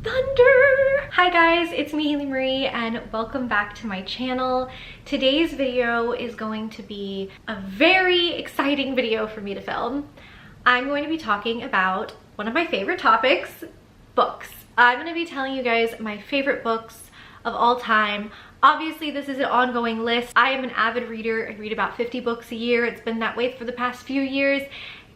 Thunder! Hi guys, it's me, Haley Marie, and welcome back to my channel. Today's video is going to be a very exciting video for me to film. I'm going to be talking about one of my favorite topics, books. I'm going to be telling you guys my favorite books of all time. Obviously, this is an ongoing list. I am an avid reader. I read about 50 books a year. It's been that way for the past few years,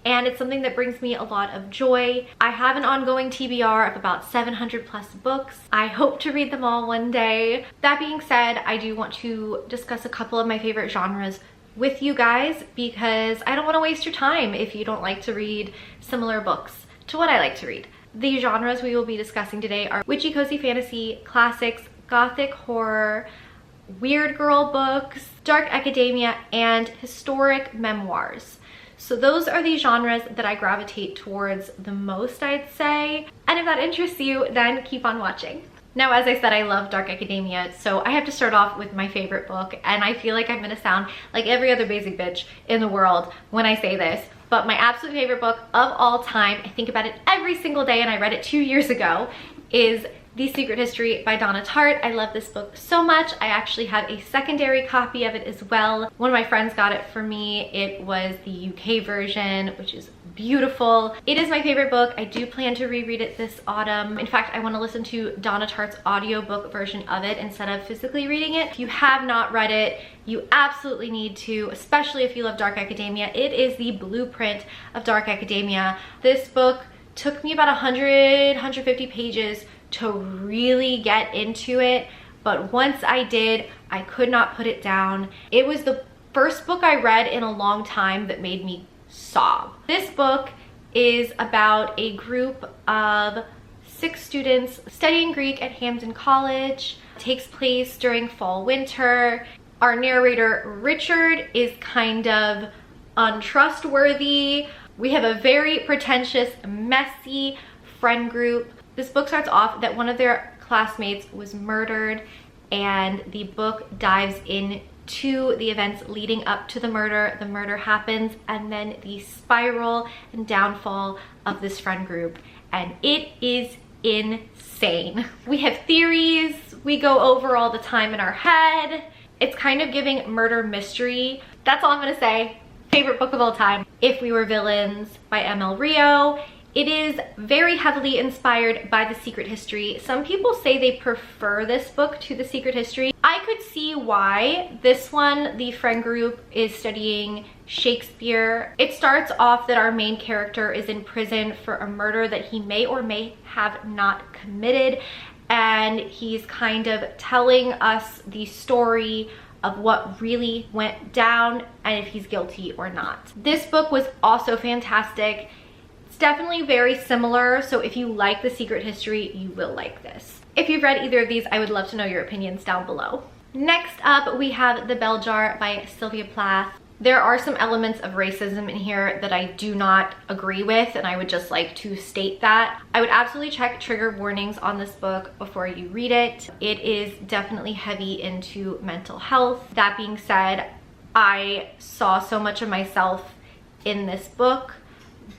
and it's something that brings me a lot of joy. I have an ongoing TBR of about 700 plus books. I hope to read them all one day. That being said, I do want to discuss a couple of my favorite genres with you guys because I don't want to waste your time if you don't like to read similar books to what I like to read. The genres we will be discussing today are witchy cozy fantasy, classics, Gothic horror, weird girl books, dark academia, and historic memoirs. So those are the genres that I gravitate towards the most, I'd say. And if that interests you, then keep on watching. Now, as I said, I love dark academia, so I have to start off with my favorite book, and I feel like I'm gonna sound like every other basic bitch in the world when I say this, but my absolute favorite book of all time, I think about it every single day, and I read it 2 years ago, is The Secret History by Donna Tartt. I love this book so much. I actually have a secondary copy of it as well. One of my friends got it for me. It was the UK version, which is beautiful. It is my favorite book. I do plan to reread it this autumn. In fact, I want to listen to Donna Tartt's audiobook version of it instead of physically reading it. If you have not read it, you absolutely need to, especially if you love dark academia. It is the blueprint of dark academia. This book took me about 150 pages to really get into it, but once I did, I could not put it down. It was the first book I read in a long time that made me sob. This book is about a group of 6 students studying Greek at Hampden College. It takes place during fall winter. Our narrator Richard is kind of untrustworthy. We have a very pretentious, messy friend group. This book starts off that one of their classmates was murdered, and the book dives into the events leading up to the murder. The murder happens, and then the spiral and downfall of this friend group, and it is insane. We have theories we go over all the time in our head. It's kind of giving murder mystery. That's all I'm gonna say. Favorite book of all time, If We Were Villains by M.L. Rio. It is very heavily inspired by The Secret History. Some people say they prefer this book to The Secret History. I could see why. This one, the friend group is studying Shakespeare. It starts off that our main character is in prison for a murder that he may or may have not committed, and he's kind of telling us the story of what really went down and if he's guilty or not. This book was also fantastic. Definitely very similar, so if you like The Secret History, you will like this. If you've read either of these, I would love to know your opinions down below. Next up, we have The Bell Jar by Sylvia Plath. There are some elements of racism in here that I do not agree with, and I would just like to state that. I would absolutely check trigger warnings on this book before you read it. It is definitely heavy into mental health. That being said, I saw so much of myself in this book.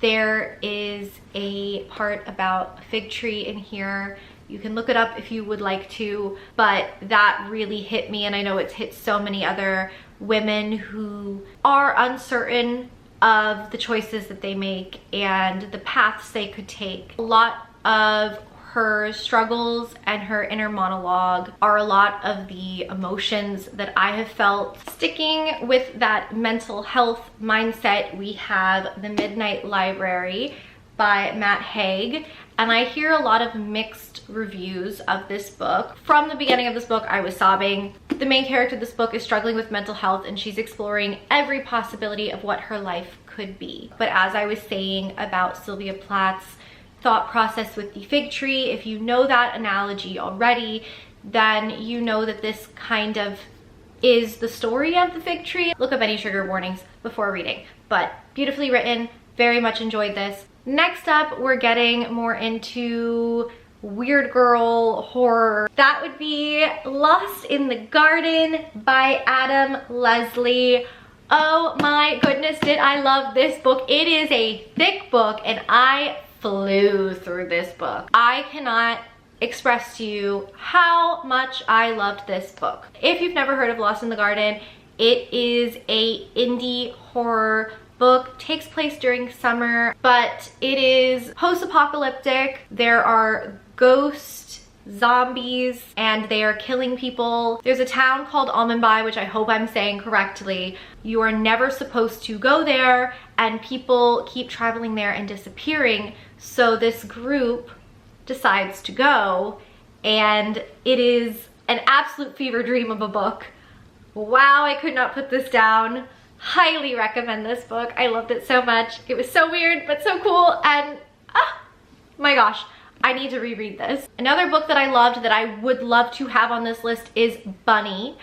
There is a part about a fig tree in here. You can look it up if you would like to, but that really hit me, and I know it's hit so many other women who are uncertain of the choices that they make and the paths they could take. A lot of her struggles and her inner monologue are a lot of the emotions that I have felt. Sticking with that mental health mindset, we have The Midnight Library by Matt Haig, and I hear a lot of mixed reviews of this book. From the beginning of this book, I was sobbing. The main character of this book is struggling with mental health, and she's exploring every possibility of what her life could be. But as I was saying about Sylvia Plath's thought process with the fig tree, if you know that analogy already, then you know that this kind of is the story of the fig tree. Look up any trigger warnings before reading, but beautifully written. Very much enjoyed this. Next up, we're getting more into weird girl horror. That would be Lost in the Garden by Adam Leslie. Oh my goodness, did I love this book. It is a thick book, and I flew through this book. I cannot express to you how much I loved this book. If you've never heard of Lost in the Garden, it is a indie horror book. Takes place during summer, but it is post-apocalyptic. There are ghost zombies and they are killing people. There's a town called Almondby, which I hope I'm saying correctly. You are never supposed to go there and people keep traveling there and disappearing. So this group decides to go, and it is an absolute fever dream of a book. Wow, I could not put this down. Highly recommend this book. I loved it so much. It was so weird but so cool, and my gosh, I need to reread this. Another book that I loved that I would love to have on this list is Bunny.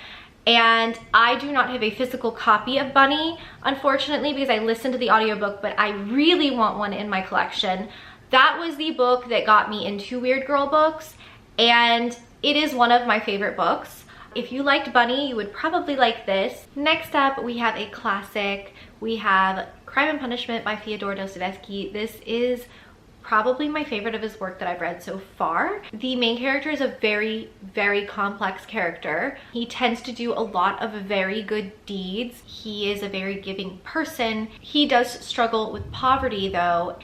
And I do not have a physical copy of Bunny, unfortunately, because I listened to the audiobook, but I really want one in my collection. That was the book that got me into Weird Girl books, and it is one of my favorite books. If you liked Bunny, you would probably like this. Next up, we have a classic. We have Crime and Punishment by Fyodor Dostoevsky. This is probably my favorite of his work that I've read so far. The main character is a very, very complex character. He tends to do a lot of very good deeds. He is a very giving person. He does struggle with poverty though,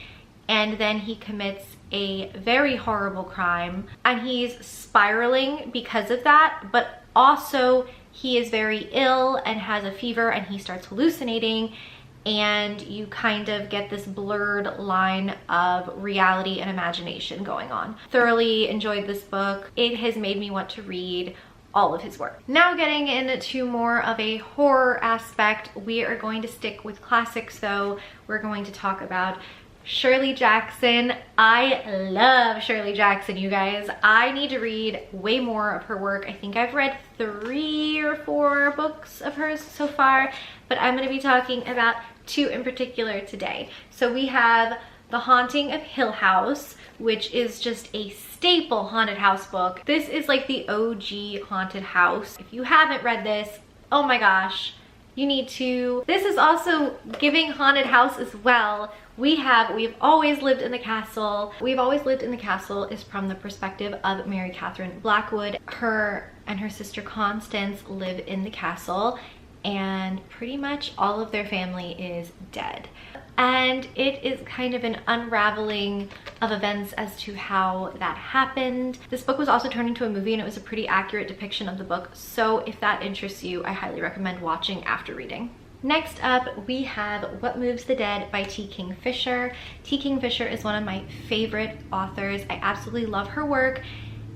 and then he commits a very horrible crime and he's spiraling because of that, but also he is very ill and has a fever and he starts hallucinating, and you kind of get this blurred line of reality and imagination going on. Thoroughly enjoyed this book. It has made me want to read all of his work. Now getting into more of a horror aspect, we are going to stick with classics though. We're going to talk about Shirley Jackson. I love Shirley Jackson, you guys. I need to read way more of her work. I think I've read 3 or 4 books of hers so far, but I'm going to be talking about 2 in particular today. So we have The Haunting of Hill House, which is just a staple haunted house book. This is like the OG haunted house. If you haven't read this, oh my gosh, you need to. This is also giving haunted house as well. We've always lived in the castle. We've always lived in the castle is from the perspective of Mary Catherine Blackwood. Her and her sister Constance live in the castle, and pretty much all of their family is dead. And it is kind of an unraveling of events as to how that happened. This book was also turned into a movie, and it was a pretty accurate depiction of the book. So if that interests you, I highly recommend watching after reading. Next up, we have What Moves the Dead by T. Kingfisher. T. Kingfisher is one of my favorite authors. I absolutely love her work.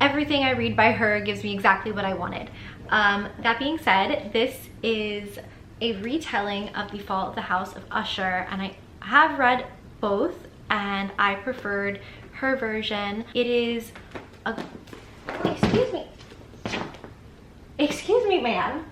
Everything I read by her gives me exactly what I wanted. That being said, this is a retelling of The Fall of the House of Usher, and I have read both and I preferred her version. It is a... Excuse me, ma'am.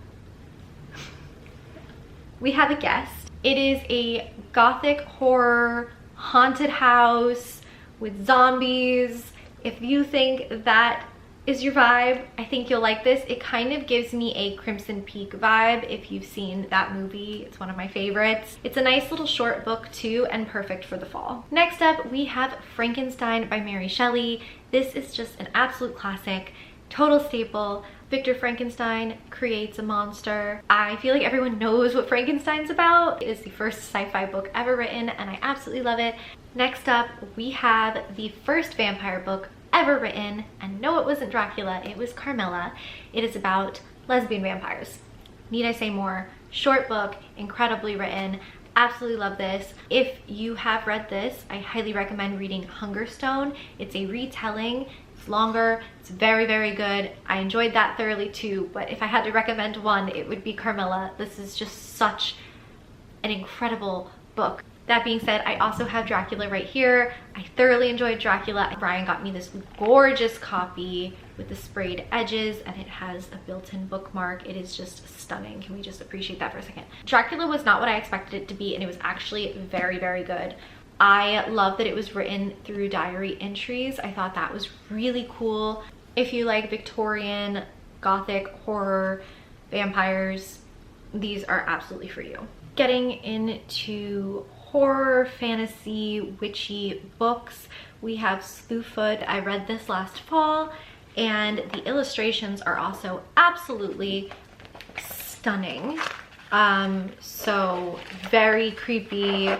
We have a guest. It is a gothic horror haunted house with zombies. If you think that is your vibe, I think you'll like this. It kind of gives me a Crimson Peak vibe if you've seen that movie. It's one of my favorites. It's a nice little short book too, and perfect for the fall. Next up, we have Frankenstein by Mary Shelley. This is just an absolute classic, total staple. Victor Frankenstein creates a monster. I feel like everyone knows what Frankenstein's about. It is the first sci-fi book ever written, and I absolutely love it. Next up, we have the first vampire book ever written, and no, it wasn't Dracula, it was Carmilla. It is about lesbian vampires. Need I say more? Short book, incredibly written. Absolutely love this. If you have read this, I highly recommend reading Hungerstone. It's a retelling. It's longer. It's very, very good. I enjoyed that thoroughly too, but if I had to recommend one, it would be Carmilla. This is just such an incredible book. That being said, I also have Dracula right here. I thoroughly enjoyed Dracula. Brian got me this gorgeous copy with the sprayed edges, and it has a built-in bookmark. It is just stunning. Can we just appreciate that for a second? Dracula was not what I expected it to be, and it was actually very, very good. I love that it was written through diary entries. I thought that was really cool. If you like Victorian, Gothic, horror, vampires, these are absolutely for you. Getting into horror, fantasy, witchy books. We have Slewfoot. I read this last fall, and the illustrations are also absolutely stunning. So very creepy,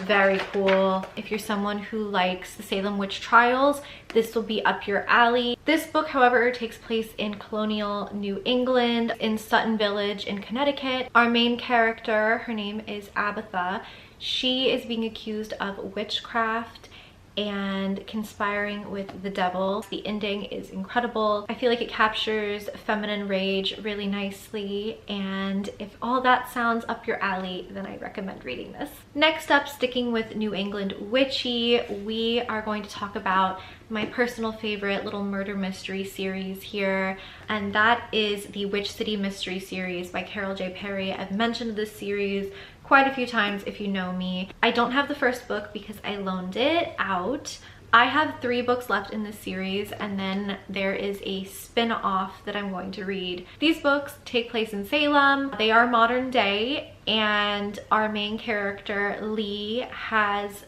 very cool. If you're someone who likes the Salem witch trials, this will be up your alley. This book, however, takes place in colonial New England, in Sutton Village in Connecticut. Our main character, her name is Abatha. She is being accused of witchcraft and conspiring with the devil. The ending is incredible. I feel like it captures feminine rage really nicely, and if all that sounds up your alley, then I recommend reading this. Next up, sticking with New England witchy, we are going to talk about my personal favorite little murder mystery series here, and that is the Witch City Mystery Series by Carol J. Perry. I've mentioned this series quite a few times if you know me. I don't have the first book because I loaned it out. I have 3 books left in this series, and then there is a spin-off that I'm going to read. These books take place in Salem. They are modern day, and our main character, Lee, has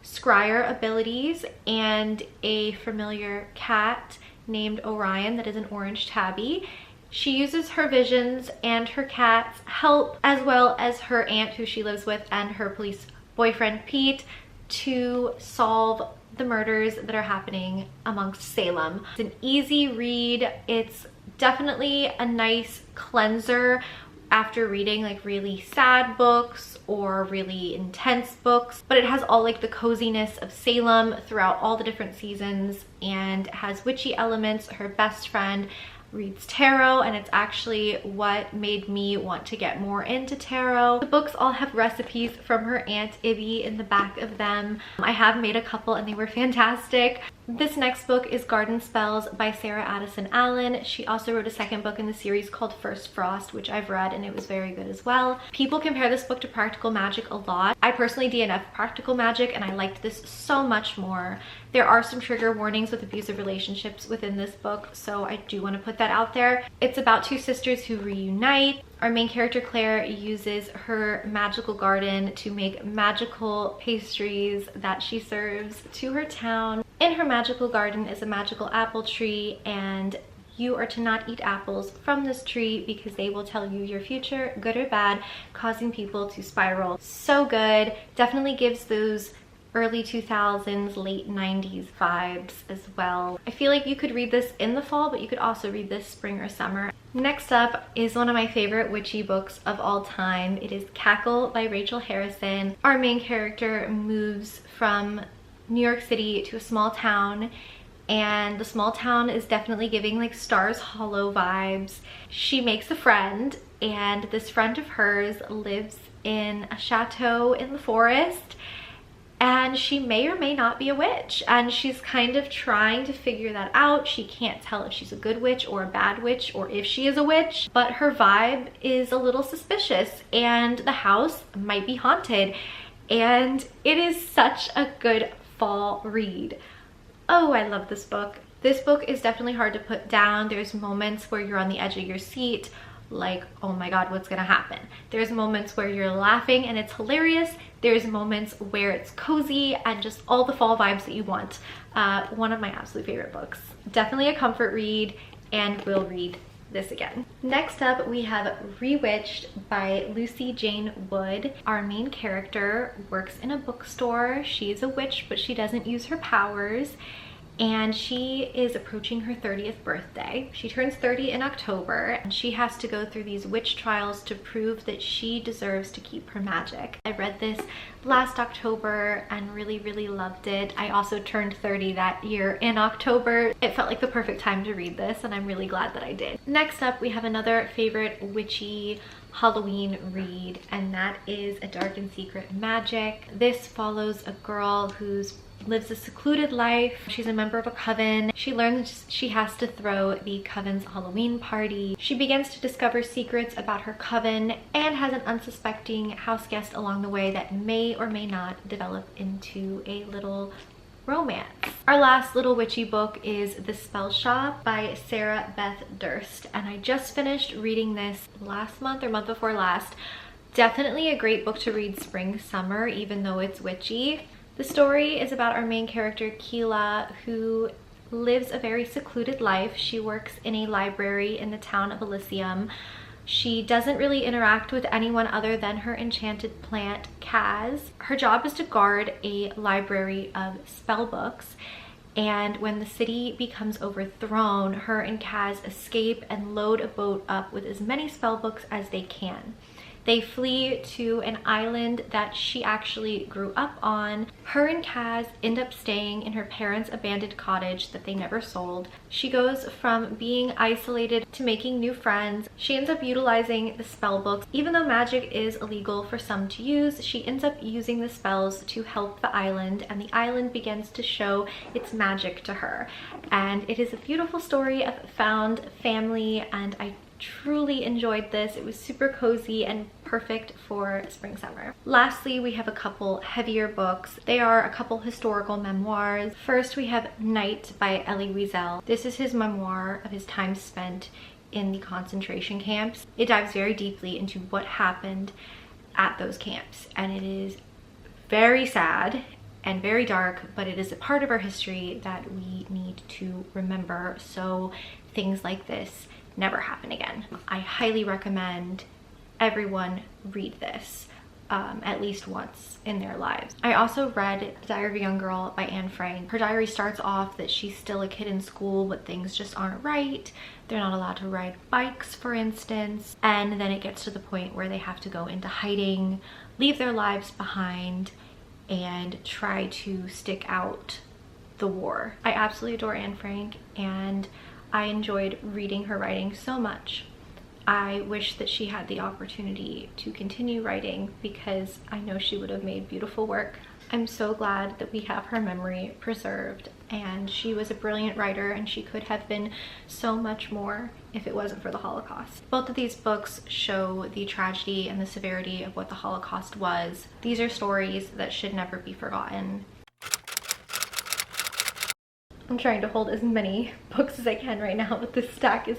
scryer abilities and a familiar cat named Orion that is an orange tabby. She uses her visions and her cat's help, as well as her aunt who she lives with and her police boyfriend Pete, to solve the murders that are happening amongst Salem. It's an easy read. It's definitely a nice cleanser after reading like really sad books or really intense books, but it has all like the coziness of Salem throughout all the different seasons, and has witchy elements. Her best friend reads tarot, and it's actually what made me want to get more into tarot. The books all have recipes from her Aunt Ibby in the back of them. I have made a couple and they were fantastic. This next book is Garden Spells by Sarah Addison Allen. She also wrote a second book in the series called First Frost, which I've read and it was very good as well. People compare this book to Practical Magic a lot. I personally DNF Practical Magic and I liked this so much more. There are some trigger warnings with abusive relationships within this book, so I do want to put that out there. It's about 2 sisters who reunite. Our main character, Claire, uses her magical garden to make magical pastries that she serves to her town. In her magical garden is a magical apple tree, and you are to not eat apples from this tree because they will tell you your future, good or bad, causing people to spiral. So good. Definitely gives those early 2000s, late 90s vibes as well. I feel like you could read this in the fall, but you could also read this spring or summer. Next up is one of my favorite witchy books of all time. It is Cackle by Rachel Harrison. Our main character moves from New York City to a small town, and the small town is definitely giving like Stars Hollow vibes. She makes a friend, and this friend of hers lives in a chateau in the forest, and she may or may not be a witch, and she's kind of trying to figure that out. She can't tell if she's a good witch or a bad witch, or if she is a witch, but her vibe is a little suspicious, and the house might be haunted, and it is such a good fall read. Oh, I love this book. This book is definitely hard to put down. There's moments where you're on the edge of your seat, like, oh my god, what's gonna happen? There's moments where you're laughing and it's hilarious. There's moments where it's cozy and just all the fall vibes that you want. One of my absolute favorite books. Definitely a comfort read, and will read this again. Next up, we have Rewitched by Lucy Jane Wood. Our main character works in a bookstore. She's a witch, but she doesn't use her powers, and she is approaching her 30th birthday. She turns 30 in October, and she has to go through these witch trials to prove that she deserves to keep her magic. I read this last October and really, really loved it. I also turned 30 that year in October. It felt like the perfect time to read this, and I'm really glad that I did. Next up, we have another favorite witchy Halloween read, and that is A Dark and Secret Magic. This follows a girl who's lives a secluded life. She's a member of a coven. She learns she has to throw the coven's Halloween party. She begins to discover secrets about her coven and has an unsuspecting house guest along the way that may or may not develop into a little romance. Our last little witchy book is The Spell Shop by Sarah Beth Durst, and I just finished reading this last month or month before last. Definitely a great book to read spring, summer, even though it's witchy. The story is about our main character, Keela, who lives a very secluded life. She works in a library in the town of Elysium. She doesn't really interact with anyone other than her enchanted plant, Kaz. Her job is to guard a library of spell books, and when the city becomes overthrown, her and Kaz escape and load a boat up with as many spell books as they can. They flee to an island that she actually grew up on. Her and Kaz end up staying in her parents' abandoned cottage that they never sold. She goes from being isolated to making new friends. She ends up utilizing the spell books. Even though magic is illegal for some to use, she ends up using the spells to help the island, and the island begins to show its magic to her. And it is a beautiful story of found family, and I truly enjoyed this. It was super cozy and perfect for spring, summer. Lastly, we have a couple heavier books. They are a couple historical memoirs. First, we have Night by Elie Wiesel. This is his memoir of his time spent in the concentration camps. It dives very deeply into what happened at those camps, and it is very sad and very dark, but it is a part of our history that we need to remember so things like this never happen again. I highly recommend everyone read this at least once in their lives. I also read The Diary of a Young Girl by Anne Frank. Her diary starts off that she's still a kid in school, but things just aren't right. They're not allowed to ride bikes, for instance. And then it gets to the point where they have to go into hiding, leave their lives behind, and try to stick out the war. I absolutely adore Anne Frank, and I enjoyed reading her writing so much. I wish that she had the opportunity to continue writing, because I know she would have made beautiful work. I'm so glad that we have her memory preserved, and she was a brilliant writer, and she could have been so much more if it wasn't for the Holocaust. Both of these books show the tragedy and the severity of what the Holocaust was. These are stories that should never be forgotten. I'm trying to hold as many books as I can right now, but this stack is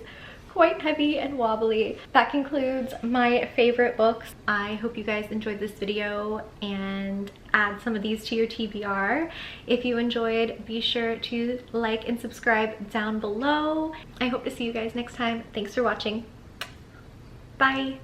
quite heavy and wobbly. That concludes my favorite books. I hope you guys enjoyed this video and add some of these to your TBR. If you enjoyed, be sure to like and subscribe down below. I hope to see you guys next time. Thanks for watching. Bye.